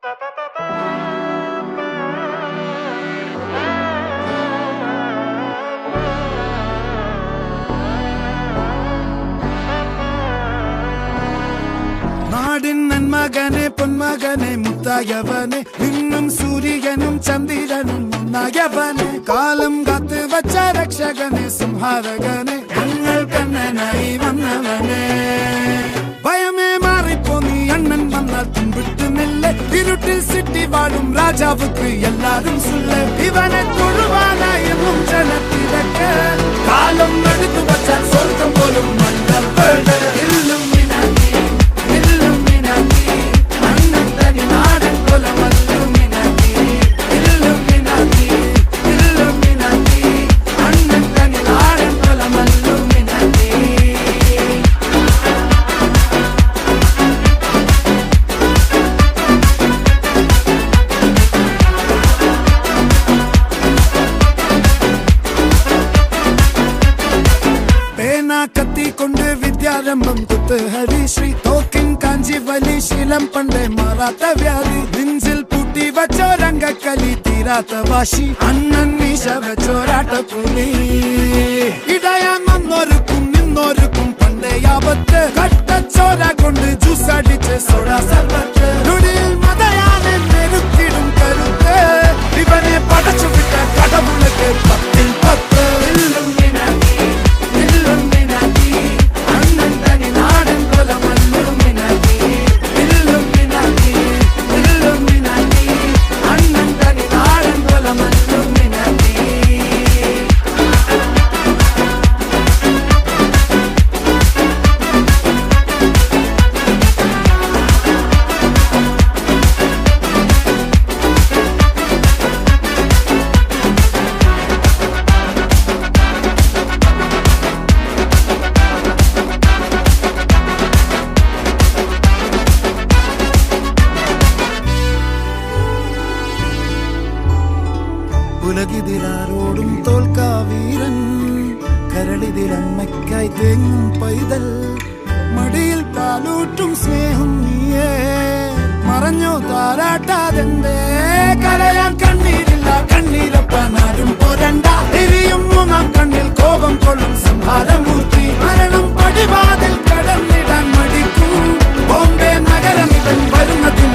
നാടിൻ നന്മകനെ പൊന്മകനെ മുത്തായവനെ നിന്നും സൂര്യനും ചന്ദ്രനും ഒന്നായവനെ കാലം കാത്ത് വച്ച രക്ഷകനെ സംഹാരകനെ ഞങ്ങൾ കണ്ണനായി വന്നവനെ ഭയമേ മാറിപ്പോ നീ അണ്ണൻ വന്നാൽ തുമ്പിട്ട് നില്ല ഇരുട്ടിൽ സിറ്റി വാഴും രാജാവുക്ക് എല്ലാരും സുല്ല ഇവനെ തൊഴുവാനായി എന്നും ജനത്തിരക്ക് കാലം എടുത്തു വച്ചാൽ സ്വർഗം പോലും മണ്ഡൽ കത്തിക്കൊണ്ട് വിദ്യാരംഭം കുത്ത് ഹരിശ്രീ തോക്കിൻ കാഞ്ചി വലി ശീലം പണ്ടേ മാറാത്ത വ്യാധി നെഞ്ചിൽ പൂട്ടി വച്ചോരംഗക്കലി തീരാത്ത വാശി അണ്ണൻ മീശ വെച്ചോരാട്ട പുലി ഇടയാൻ വന്നോർക്കും നിന്നോർക്കും പണ്ടേ ആപത്ത് കട്ടച്ചോര കൊണ്ട് ജ്യൂസ് അടിച്ച് സോഡ സർബത്ത് നുടിയിൽ മതയാനെ നെരുക്കിടും കരുത്ത് ഇവനെ പടച്ചു വിട്ട കടവുളക്ക് 10-10 ഉലകിതിരാരോടും തോൽക്കാവീരൻ കരളിതിരമ്മയ്ക്കായി തേങ്ങും പൈതൽ മടിയിൽ പാലൂട്ടും സ്നേഹം നീയേ മറഞ്ഞോ താരാട്ടാതെന്തേ കരയാൻ കണ്ണീരില്ല കണ്ണീരപ്പനാരും പോരണ്ട എരിയും മൂന്നാം കണ്ണിൽ കോപം കൊള്ളും സംഹാരമൂർത്തി മരണം പടിവാതിൽ കടന്നിടാൻ മടിക്കും ബോംബെ നഗരം ഇവൻ വരുന്നതിന്